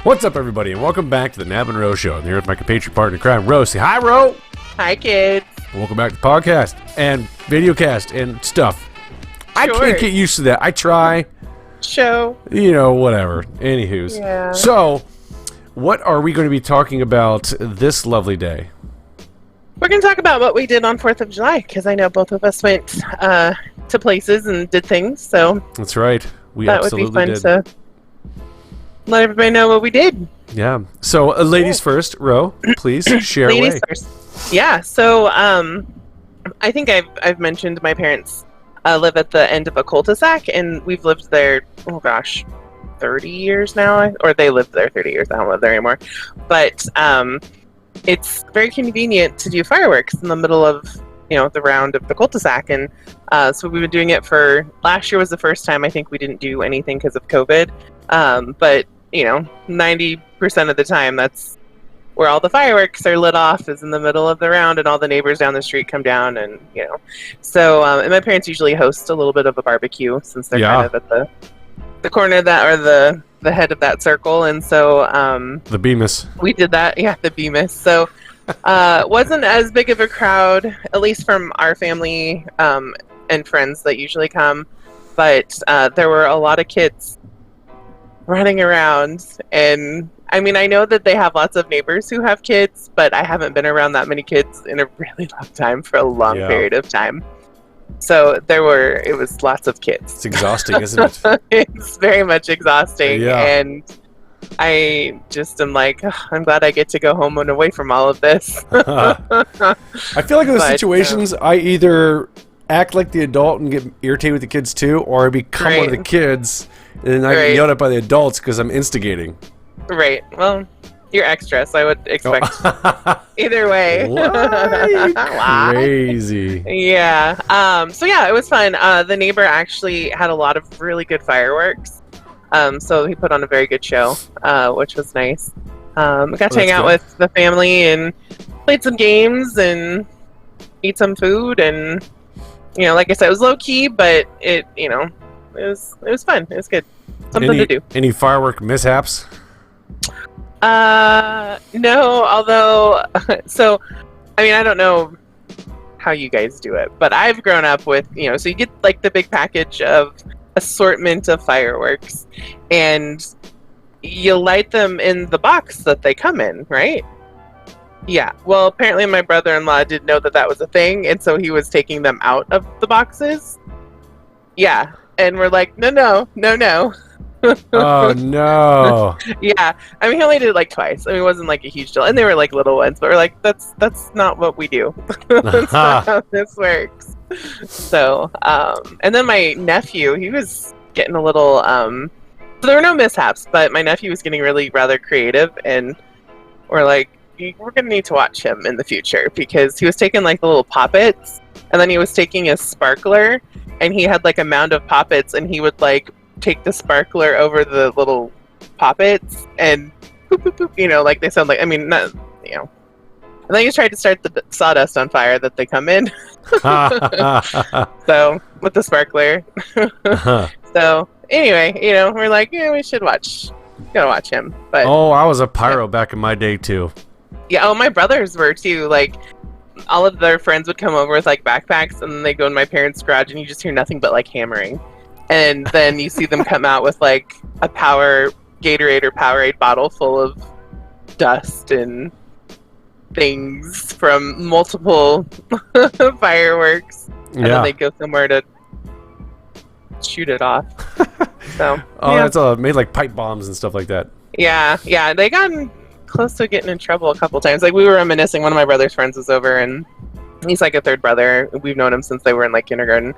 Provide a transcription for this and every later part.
What's up, everybody, and welcome back to the Knab and Ro Show. I'm here with my compatriot partner, Knab and Ro. Say hi, Ro! Hi, kids. Welcome back to the podcast and videocast and stuff. I can't get used to that. I try. Show. You know, whatever. Anywho's. Yeah. So, what are we going to be talking about this lovely day? We're going to talk about what we did on 4th of July, because I know both of us went to places and did things, so... That's right. We that absolutely would be fun to let everybody know what we did. Yeah. So, ladies first. Ro, please share Ladies away. first. Yeah, so I think I've mentioned my parents live at the end of a cul-de-sac, and we've lived there, 30 years now, or they lived there 30 years. I don't live there anymore. But it's very convenient to do fireworks in the middle of, the round of the cul-de-sac. And so we've been doing it for, last year was the first time I think we didn't do anything because of COVID. But, 90% of the time that's where all the fireworks are lit off, is in the middle of the round, and all the neighbors down the street come down, and, So, and my parents usually host a little bit of a barbecue, since they're kind of at the corner of that, or the head of that circle, and so The Bemis. we did that. Yeah, the Bemis. So wasn't as big of a crowd, at least from our family and friends that usually come, but there were a lot of kids running around, and I mean, I know that they have lots of neighbors who have kids, but I haven't been around that many kids in a really long time, for a long period of time. So it was lots of kids. It's exhausting, isn't it? It's very much exhausting. Yeah. And I just am like, I'm glad I get to go home and away from all of this. I feel like in those situations, I either act like the adult and get irritated with the kids too, or I become one of the kids and then I get yelled at by the adults because I'm instigating. Right. Well, you're extra, so I would expect either way. What? Crazy. Yeah. So yeah, it was fun. The neighbor actually had a lot of really good fireworks. So he put on a very good show, which was nice. Got to hang out with the family and played some games and eat some food, and like I said, it was low key, but it was fun. It was good. Something to do. Any firework mishaps? No, although, so, I mean, I don't know how you guys do it, but I've grown up with, so you get like the big package of assortment of fireworks, and you light them in the box that they come in, right? Yeah. Well, apparently my brother-in-law didn't know that was a thing, and so he was taking them out of the boxes. Yeah. And we're like, no. Oh, no. Yeah. I mean, he only did it like twice. I mean, it wasn't like a huge deal. And they were like little ones, but we're like, that's not what we do. That's not how this works. So, and then my nephew, he was getting a little, so there were no mishaps, but my nephew was getting rather creative, and we're like, we're going to need to watch him in the future, because he was taking like the little poppets, and then he was taking a sparkler, and he had like a mound of poppets, and he would like take the sparkler over the little poppets, and boop, boop, boop, like they sound like, I mean, not, and then he tried to start the sawdust on fire that they come in. So, with the sparkler. So, anyway, we're like, we should gotta watch him. But I was a pyro back in my day, too. Yeah, my brothers were, too. Like, all of their friends would come over with, like, backpacks, and then they go in my parents' garage, and you just hear nothing but, like, hammering. And then you see them come out with, like, a Gatorade or Powerade bottle full of dust and things from multiple fireworks. And then they go somewhere to shoot it off. So, that's all made like pipe bombs and stuff like that. Yeah. They got close to getting in trouble a couple times. Like, we were reminiscing. One of my brother's friends was over, and he's like a third brother. We've known him since they were in like kindergarten,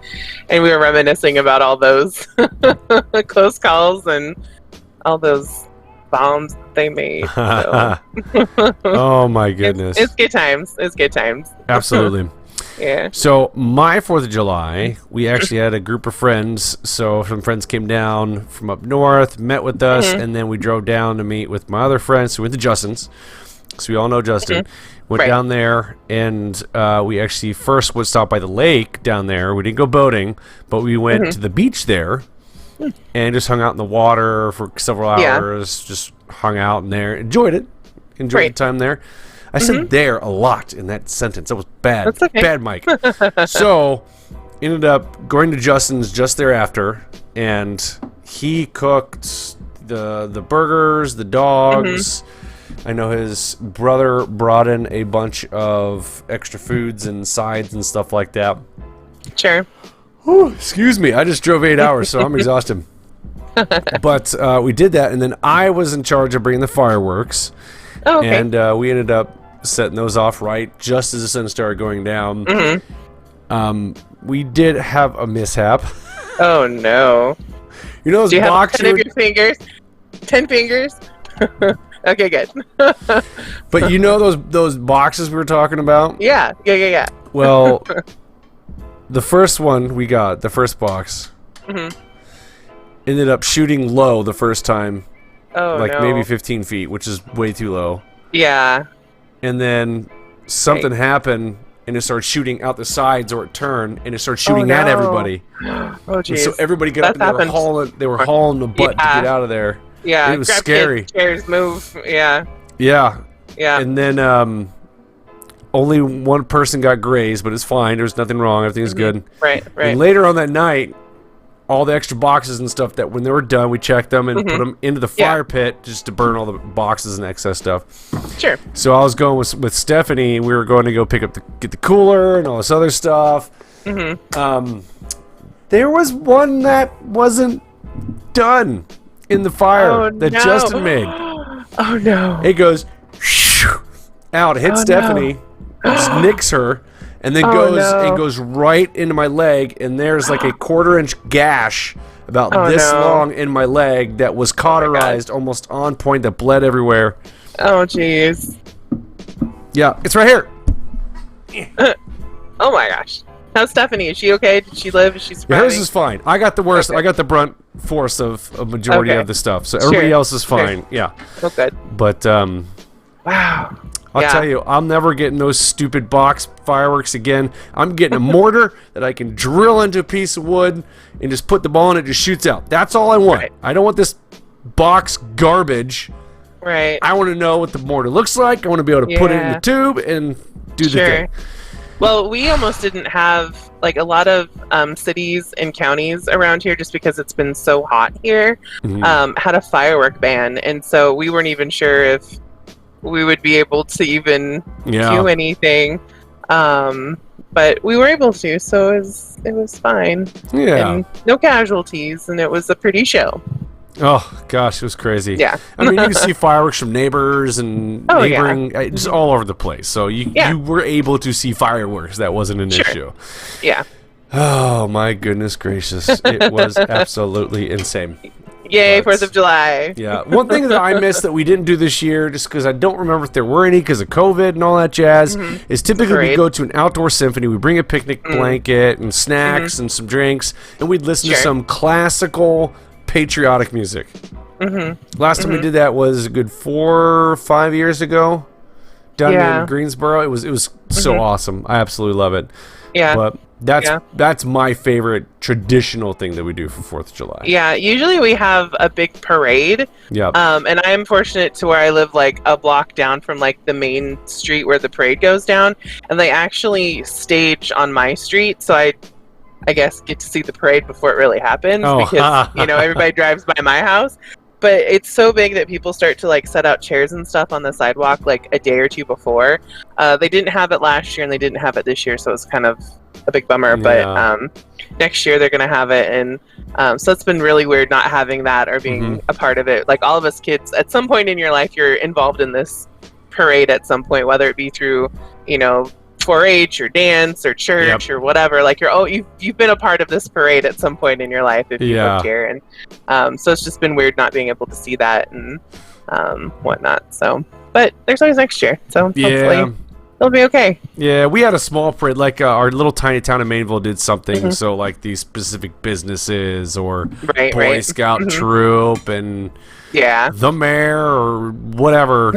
and we were reminiscing about all those close calls and all those bombs they made. So. Oh my goodness! It's good times. It's good times. Absolutely. Yeah. So my 4th of July, we actually had a group of friends. So some friends came down from up north, met with us, and then we drove down to meet with my other friends. So we went to Justin's. So we all know Justin. Went down there, and we actually first would stop by the lake down there. We didn't go boating, but we went to the beach there. and just hung out in the water for several hours. Just hung out in there, enjoyed it, enjoyed the time there. I said there a lot in that sentence. That was bad. That's okay. Bad, Mike. So, ended up going to Justin's just thereafter, and he cooked the burgers, the dogs. I know his brother brought in a bunch of extra foods and sides and stuff like that. Sure. Whew, excuse me. I just drove 8 hours, so I'm exhausted. But we did that, and then I was in charge of bringing the fireworks. Oh, okay. And we ended up setting those off right just as the sun started going down. We did have a mishap. Oh, no. You know those Do you boxes? have 10 of your fingers? 10 fingers? Okay, good. But you know those boxes we were talking about? Yeah. Well, the first one we got, the first box, ended up shooting low the first time. Oh, like no. maybe 15 feet, which is way too low. Yeah. And then something happened, and it started shooting out the sides, or it turned, and it started shooting at everybody. Oh, And jeez. so everybody got up, and they were hauling the butt to get out of there. Yeah. It was grab scary. kids, chairs, move. Yeah. Yeah. And then only one person got grazed, but it's fine. There's nothing wrong. Everything's good. Right. And later on that night, all the extra boxes and stuff, that when they were done, we checked them and put them into the fire pit just to burn all the boxes and excess stuff. Sure. So I was going with Stephanie, and we were going to go pick up get the cooler and all this other stuff. There was one that wasn't done in the fire that Justin made. Oh no! It goes out, hits Stephanie, just nicks her, and then goes right into my leg, and there's like a 1/4-inch gash about this long in my leg that was cauterized, almost on point, that bled everywhere. Oh jeez. Yeah, it's right here. Oh my gosh. How's Stephanie? Is she okay? Did she live? Is she surviving? Hers is fine. I got the worst. I got the brunt force of a majority of the stuff. So everybody else is fine. Yeah. Oh, good. But Wow. I'll tell you, I'm never getting those stupid box fireworks again. I'm getting a mortar that I can drill into a piece of wood and just put the ball in it, just shoots out. That's all I want. Right. I don't want this box garbage. Right. I want to know what the mortar looks like. I want to be able to put it in the tube and do the thing. Well, we almost didn't have, like, a lot of cities and counties around here, just because it's been so hot here, had a firework ban, and so we weren't even sure if we would be able to even do anything. But we were able to, so it was fine. Yeah. And no casualties, and it was a pretty show. Oh gosh, it was crazy. Yeah. I mean, you can see fireworks from neighbors and neighboring, just all over the place. So you were able to see fireworks. That wasn't an issue. Yeah. Oh my goodness gracious! It was absolutely insane. Yay, 4th of July. Yeah. One thing that I missed that we didn't do this year, just because I don't remember if there were any because of COVID and all that jazz, is typically we go to an outdoor symphony, we bring a picnic blanket and snacks and some drinks, and we'd listen to some classical patriotic music. Last time we did that was a good 4 or 5 years ago down in Greensboro. It was so awesome. I absolutely love it. Yeah. But that's my favorite traditional thing that we do for 4th of July. Yeah, usually we have a big parade. Yeah. And I'm fortunate to where I live like a block down from like the main street where the parade goes down, and they actually stage on my street, so I guess get to see the parade before it really happens because everybody drives by my house. But it's so big that people start to like set out chairs and stuff on the sidewalk like a day or two before. They didn't have it last year and they didn't have it this year, so it's kind of a big bummer. Yeah. But next year they're gonna have it, and so it's been really weird not having that or being a part of it. Like all of us kids, at some point in your life, you're involved in this parade at some point, whether it be through 4-H or dance or church or whatever. Like you've been a part of this parade at some point in your life if you lived here, and so it's just been weird not being able to see that and whatnot. So, but there's always next year, so hopefully it'll be okay. Yeah, we had a small parade, like our little tiny town of Maineville did something. So like these specific businesses or Boy Scout troop and the mayor or whatever,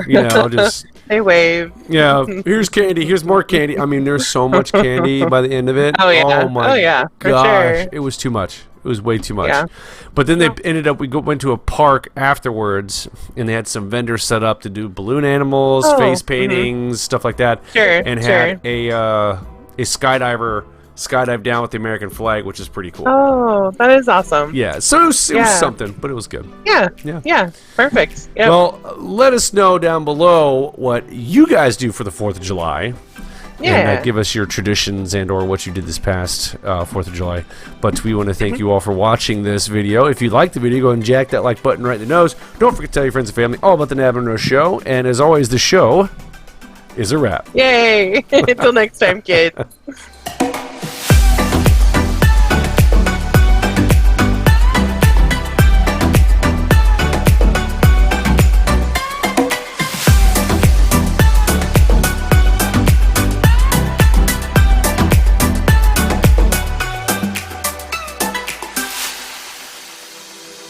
just. They wave. Yeah, here's candy. Here's more candy. I mean, there's so much candy by the end of it. Oh yeah. Oh my for gosh, sure. it was too much. It was way too much. Yeah. But then they ended up. Went to a park afterwards, and they had some vendors set up to do balloon animals, face paintings, stuff like that. Sure. And had a skydiver skydive down with the American flag, which is pretty cool. Oh, that is awesome. Yeah. So it was something, but it was good. Yeah. Perfect. Yep. Well, let us know down below what you guys do for the 4th of July. Yeah. And give us your traditions and or what you did this past 4th of July. But we want to thank you all for watching this video. If you liked the video, go ahead and jack that like button right in the nose. Don't forget to tell your friends and family all about the Knab and Ro Show. And as always, the show is a wrap. Yay. Until next time, kids.